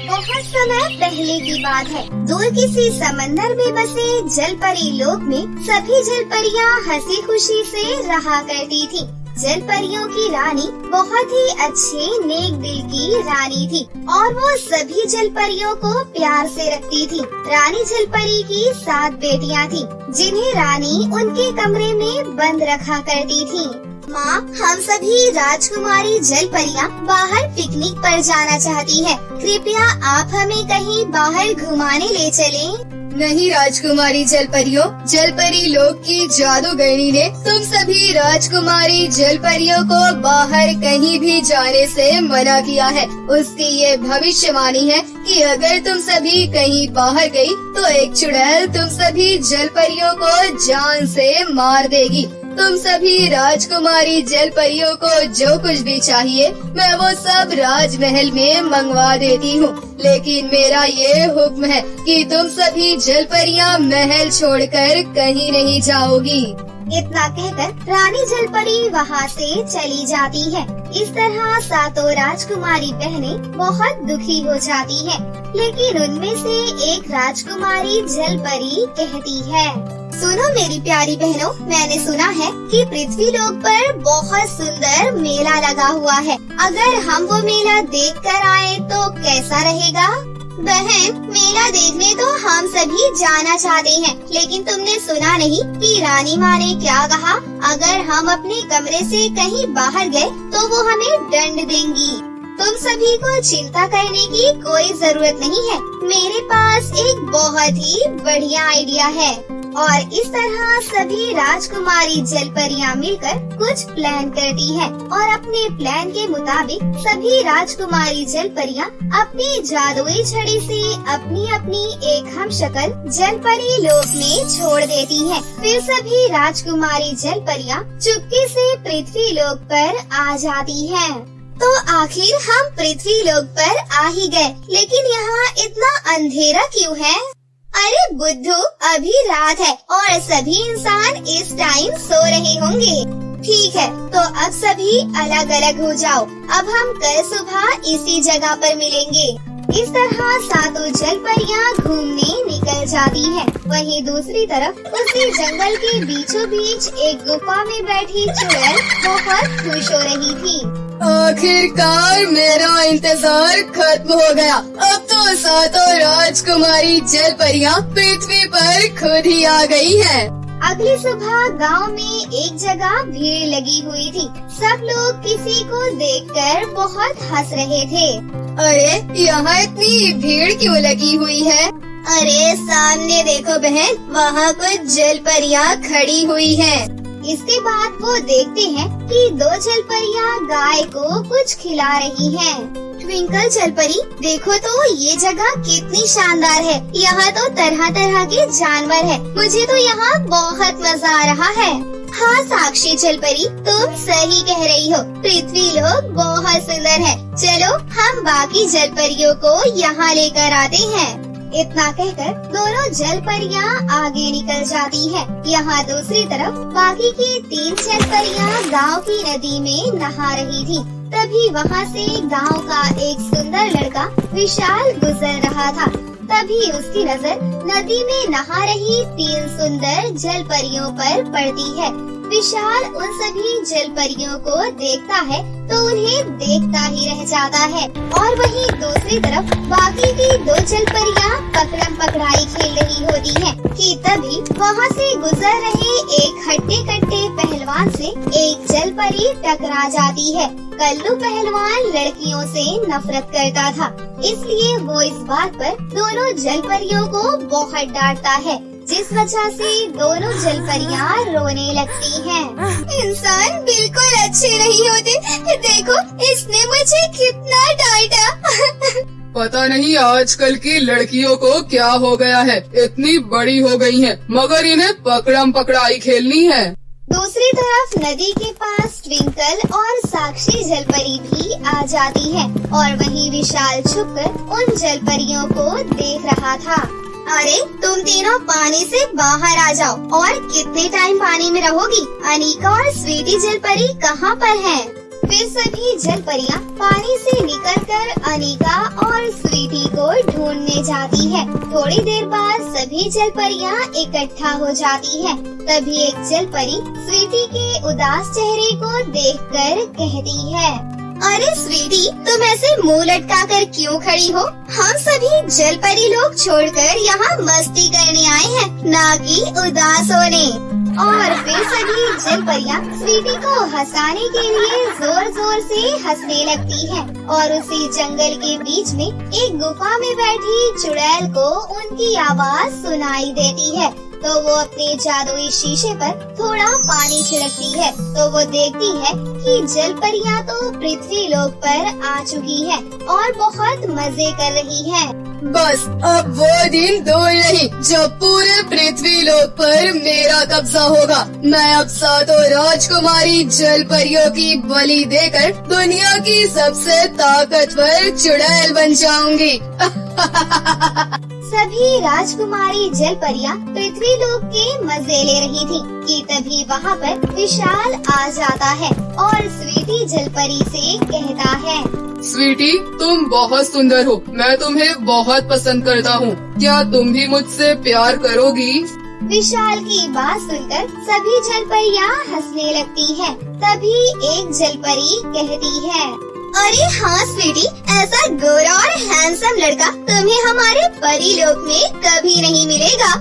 बहुत समय पहले की बात है। दूर किसी समंदर में बसे जलपरी लोक में सभी जलपरियां हंसी खुशी से रहा करती थी। जलपरियों की रानी बहुत ही अच्छे नेक दिल की रानी थी और वो सभी जलपरियों को प्यार से रखती थी। रानी जलपरी की 7 बेटियां थी जिन्हें रानी उनके कमरे में बंद रखा करती थी। माँ, हम सभी राजकुमारी जलपरियां बाहर पिकनिक पर जाना चाहती है। कृपया आप हमें कहीं बाहर घुमाने ले चलें। नहीं राजकुमारी जलपरियों, जलपरी लोक की जादूगरनी ने तुम सभी राजकुमारी जलपरियों को बाहर कहीं भी जाने से मना किया है। उसकी ये भविष्यवाणी है कि अगर तुम सभी कहीं बाहर गई तो एक चुड़ैल तुम सभी जलपरियों को जान से मार देगी। तुम सभी राजकुमारी जलपरियों को जो कुछ भी चाहिए मैं वो सब राजमहल में मंगवा देती हूँ, लेकिन मेरा ये हुक्म है कि तुम सभी जलपरियाँ महल छोड़कर कहीं नहीं जाओगी। इतना कहकर रानी जलपरी वहाँ से चली जाती है। इस तरह 7 राजकुमारी बहनें बहुत दुखी हो जाती हैं, लेकिन उनमें से एक राजकुमारी जलपरी कहती है, सुनो मेरी प्यारी बहनों, मैंने सुना है कि पृथ्वी लोक पर बहुत सुंदर मेला लगा हुआ है। अगर हम वो मेला देख कर आए तो कैसा रहेगा? बहन, मेला देखने तो हम सभी जाना चाहते हैं, लेकिन तुमने सुना नहीं कि रानी माँ ने क्या कहा? अगर हम अपने कमरे से कहीं बाहर गए तो वो हमें दंड देंगी। तुम सभी को चिंता करने की कोई जरूरत नहीं है। मेरे पास एक बहुत ही बढ़िया आइडिया है। और इस तरह सभी राजकुमारी जलपरियां मिलकर कुछ प्लान करती हैं और अपने प्लान के मुताबिक सभी राजकुमारी जलपरियां अपनी जादुई छड़ी से अपनी अपनी एक हमशक्ल जलपरी लोक में छोड़ देती हैं। फिर सभी राजकुमारी जलपरियां चुपके से पृथ्वी लोक पर आ जाती हैं। तो आखिर हम पृथ्वी लोक पर आ ही गए, लेकिन यहाँ इतना अंधेरा क्यों है? अरे बुद्धू, अभी रात है और सभी इंसान इस टाइम सो रहे होंगे। ठीक है, तो अब सभी अलग अलग हो जाओ। अब हम कल सुबह इसी जगह पर मिलेंगे। इस तरह 7 जलपरियां घूमने निकल जाती हैं। वहीं दूसरी तरफ उसी जंगल के बीचों बीच एक गुफा में बैठी चुड़ैल बहुत खुश हो रही थी। आखिरकार मेरा इंतजार खत्म हो गया। अब तो 7 राजकुमारी जलपरियां पृथ्वी पर खुद ही आ गई हैं। अगली सुबह गांव में एक जगह भीड़ लगी हुई थी। सब लोग किसी को देखकर बहुत हंस रहे थे। अरे यहाँ इतनी भीड़ क्यों लगी हुई है? अरे सामने देखो बहन, वहाँ कुछ जलपरियां खड़ी हुई हैं। इसके बाद वो देखते हैं कि 2 जलपरियां गाय को कुछ खिला रही हैं। ट्विंकल जलपरी, देखो तो ये जगह कितनी शानदार है। यहाँ तो तरह तरह के जानवर है। मुझे तो यहाँ बहुत मजा आ रहा है। हाँ साक्षी जलपरी, तुम सही कह रही हो। पृथ्वी लोक बहुत सुंदर है। चलो हम बाकी जलपरियों को यहाँ लेकर आते हैं। इतना कहकर दोनों जलपरियां आगे निकल जाती हैं। यहाँ दूसरी तरफ बाकी की 3 जलपरियां गांव की नदी में नहा रही थी। तभी वहाँ से गांव का एक सुंदर लड़का विशाल गुजर रहा था। तभी उसकी नजर नदी में नहा रही 3 सुंदर जलपरियों पर पड़ती है। विशाल उन सभी जलपरियों को देखता है तो उन्हें देखता ही रह जाता है। और वहीं दूसरी तरफ बाकी की 2 जलपरियां पकड़म पकड़ाई खेल रही होती हैं कि तभी वहाँ से गुजर रहे एक हट्टे कट्टे पहलवान से एक जलपरी टकरा जाती है। कल्लू पहलवान लड़कियों से नफरत करता था, इसलिए वो इस बात पर दोनों जलपरियों को बहुत डांटता है, जिस वजह से दोनों जलपरियां रोने लगती हैं। इंसान बिल्कुल अच्छे नहीं होते। देखो, इसने मुझे कितना डांटा। पता नहीं आजकल की लड़कियों को क्या हो गया है, इतनी बड़ी हो गई हैं, मगर इन्हें पकड़म पकड़ाई खेलनी है। दूसरी तरफ नदी के पास ट्विंकल और साक्षी जलपरी भी आ जाती है और वहीं विशाल छुपकर उन जलपरियों को देख रहा था। अरे तुम तीनों पानी से बाहर आ जाओ। और कितने टाइम पानी में रहोगी? अनीका और स्वीटी जलपरी कहाँ पर हैं? फिर सभी जलपरियां पानी से निकलकर अनीका और स्वीटी ढूंढने जाती है। थोड़ी देर बाद सभी जलपरियां इकट्ठा हो जाती हैं। तभी एक जलपरी स्वीटी के उदास चेहरे को देखकर कहती है, अरे स्वीटी, तुम ऐसे मुंह लटका कर क्यों खड़ी हो? हम सभी जलपरी लोग छोड़कर यहाँ मस्ती करने आए हैं, ना कि उदास होने। और फिर सभी जलपरियां स्वीटी को हंसाने के लिए जोर जोर से हंसने लगती हैं। और उसी जंगल के बीच में एक गुफा में बैठी चुड़ैल को उनकी आवाज सुनाई देती है। तो वो अपने जादुई शीशे पर थोड़ा पानी छिड़कती है तो वो देखती है कि जलपरियां तो पृथ्वी लोक पर आ चुकी हैं और बहुत मजे कर रही हैं। बस अब वो दिन दूर नहीं जब पूरे पृथ्वी लोक पर मेरा कब्जा होगा। मैं अब सातों राजकुमारी जलपरियों की बलि देकर दुनिया की सबसे ताकतवर चुड़ैल बन जाऊंगी। सभी राजकुमारी जलपरियां पृथ्वी लोक के मजे ले रही थी कि तभी वहाँ पर विशाल आ जाता है और स्वीटी जलपरी से कहता है, स्वीटी, तुम बहुत सुंदर हो। मैं तुम्हें बहुत पसंद करता हूँ। क्या तुम भी मुझसे प्यार करोगी? विशाल की बात सुनकर सभी जलपरियां हंसने लगती हैं। तभी एक जलपरी कहती है, अरे हाँ स्वीटी, ऐसा गोरा और हैंडसम लड़का तुम्हें हमारे परी लोक में कभी नहीं मिलेगा।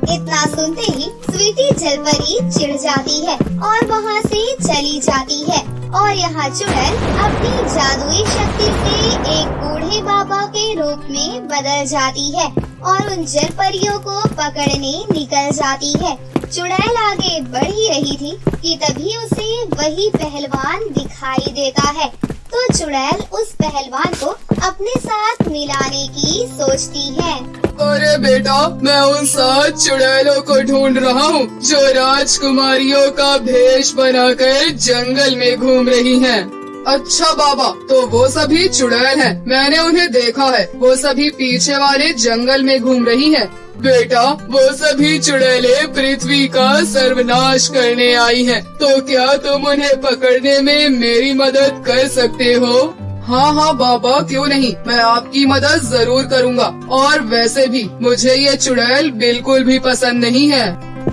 इतना सुनते ही स्वीटी जलपरी चिढ़ जाती है और वहाँ से चली जाती है। और यहाँ चुड़ैल अपनी जादुई शक्ति से एक बूढ़े बाबा के रूप में बदल जाती है और उन जलपरियों को पकड़ने निकल जाती है। चुड़ैल आगे बढ़ ही रही थी कि तभी उसे वही पहलवान दिखाई देता है। तो चुड़ैल उस पहलवान को अपने साथ मिलाने की सोचती है। अरे बेटा, मैं उन 7 चुड़ैलों को ढूंढ रहा हूँ जो राजकुमारियों का भेष बनाकर जंगल में घूम रही हैं। अच्छा बाबा, तो वो सभी चुड़ैल हैं। मैंने उन्हें देखा है। वो सभी पीछे वाले जंगल में घूम रही हैं। बेटा, वो सभी चुड़ैलें पृथ्वी का सर्वनाश करने आई हैं। तो क्या तुम उन्हें पकड़ने में मेरी मदद कर सकते हो? हाँ हाँ बाबा, क्यों नहीं, मैं आपकी मदद जरूर करूँगा। और वैसे भी मुझे ये चुड़ैल बिल्कुल भी पसंद नहीं है।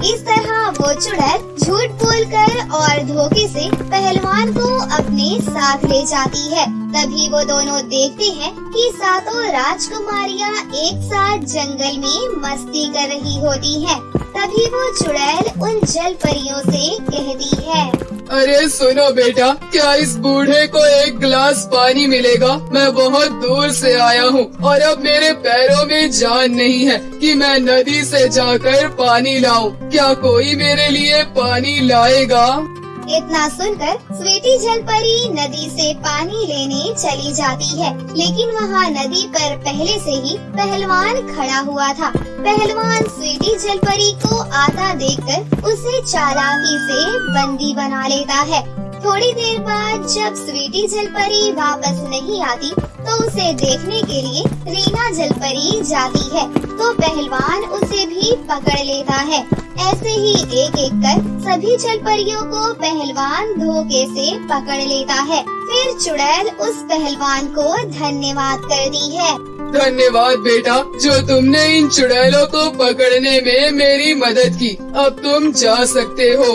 इस तरह वो चुड़ैल झूठ बोलकर और धोखे से पहलवान को अपने साथ ले जाती है। तभी वो दोनों देखते हैं कि सातों राजकुमारियां एक साथ जंगल में मस्ती कर रही होती हैं। तभी वो चुड़ैल उन जलपरियों से कहती है, अरे सुनो बेटा, क्या इस बूढ़े को एक गिलास पानी मिलेगा? मैं बहुत दूर से आया हूँ और अब मेरे पैरों में जान नहीं है कि मैं नदी से जाकर पानी लाऊं। क्या कोई मेरे लिए पानी लाएगा? इतना सुनकर स्वीटी जलपरी नदी से पानी लेने चली जाती है। लेकिन वहाँ नदी पर पहले से ही पहलवान खड़ा हुआ था। पहलवान स्वीटी जलपरी को आता देखकर उसे चालाकी से बंदी बना लेता है। थोड़ी देर बाद जब स्वीटी जलपरी वापस नहीं आती तो उसे देखने के लिए रीना जलपरी जाती है तो पहलवान उसे भी पकड़ लेता है। ऐसे ही एक एक कर सभी जलपरियों को पहलवान धोखे से पकड़ लेता है। फिर चुड़ैल उस पहलवान को धन्यवाद करती है। धन्यवाद बेटा, जो तुमने इन चुड़ैलों को पकड़ने में मेरी मदद की। अब तुम जा सकते हो।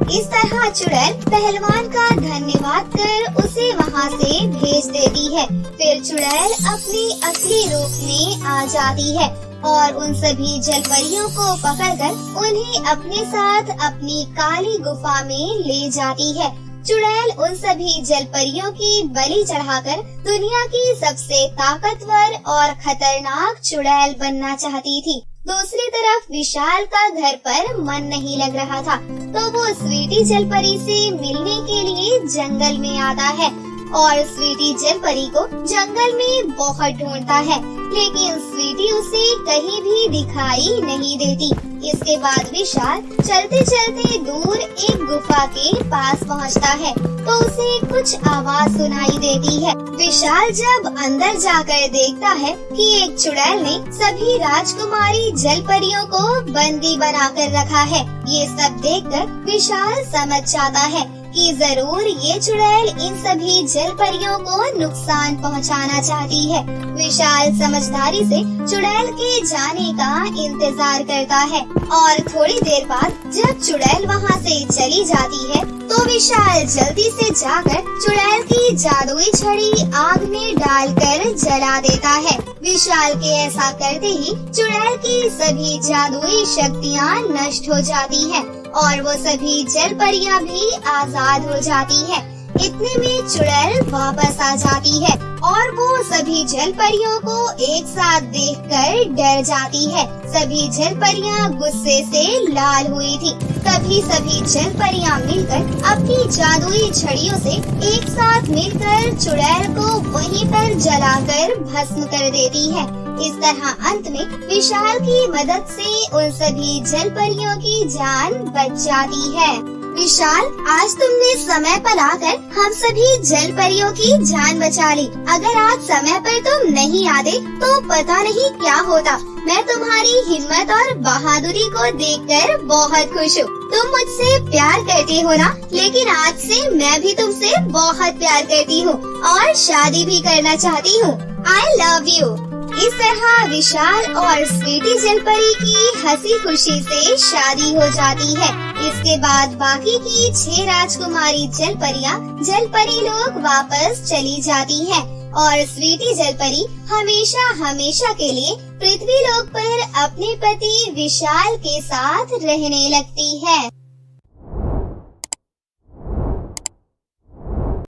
इस तरह चुड़ैल पहलवान का धन्यवाद कर उसे वहाँ से भेज देती है। फिर चुड़ैल अपने असली रूप में आ जाती है और उन सभी जलपरियों को पकड़कर उन्हें अपने साथ अपनी काली गुफा में ले जाती है। चुड़ैल उन सभी जलपरियों की बलि चढ़ाकर दुनिया की सबसे ताकतवर और खतरनाक चुड़ैल बनना चाहती थी। दूसरी तरफ विशाल का घर पर मन नहीं लग रहा था तो वो स्वीटी जलपरी से मिलने के लिए जंगल में आता है और स्वीटी जलपरी को जंगल में बहुत ढूंढता है लेकिन स्वीटी उसे कहीं भी दिखाई नहीं देती। इसके बाद विशाल चलते चलते दूर एक गुफा के पास पहुंचता है तो उसे कुछ आवाज सुनाई देती है। विशाल जब अंदर जाकर देखता है कि एक चुड़ैल ने सभी राजकुमारी जलपरियों को बंदी बनाकर रखा है। ये सब देखकर विशाल समझ जाता है कि जरूर ये चुड़ैल इन सभी जल परियों को नुकसान पहुंचाना चाहती है। विशाल समझदारी से चुड़ैल के जाने का इंतजार करता है और थोड़ी देर बाद जब चुड़ैल वहाँ से चली जाती है तो विशाल जल्दी से जाकर चुड़ैल की जादुई छड़ी आग में डालकर जला देता है। विशाल के ऐसा करते ही चुड़ैल की सभी जादुई शक्तियाँ नष्ट हो जाती हैं और वो सभी जल परियां भी आजाद हो जाती है। इतने में चुड़ैल वापस आ जाती है और वो सभी जल परियों को एक साथ देखकर डर जाती है। सभी जल परियां गुस्से से लाल हुई थी। तभी सभी जल परियां मिलकर अपनी जादुई छड़ियों से एक साथ मिलकर चुड़ैल को वहीं पर जलाकर भस्म कर देती है। इस तरह अंत में विशाल की मदद से उन सभी जल परियों की जान बच जाती है। विशाल, आज तुमने समय पर आकर हम सभी जल परियों की जान बचा ली। अगर आज समय पर तुम नहीं आते तो पता नहीं क्या होता। मैं तुम्हारी हिम्मत और बहादुरी को देखकर बहुत खुश हूँ। तुम मुझसे प्यार करते हो ना, लेकिन आज से मैं भी तुमसे बहुत प्यार करती हूँ और शादी भी करना चाहती हूँ। I love you. इस तरह विशाल और स्वीटी जलपरी की हंसी खुशी से शादी हो जाती है। इसके बाद बाकी की 6 राजकुमारी जलपरियां जलपरी लोग वापस चली जाती हैं और स्वीटी जलपरी हमेशा हमेशा के लिए पृथ्वी लोक पर अपने पति विशाल के साथ रहने लगती है।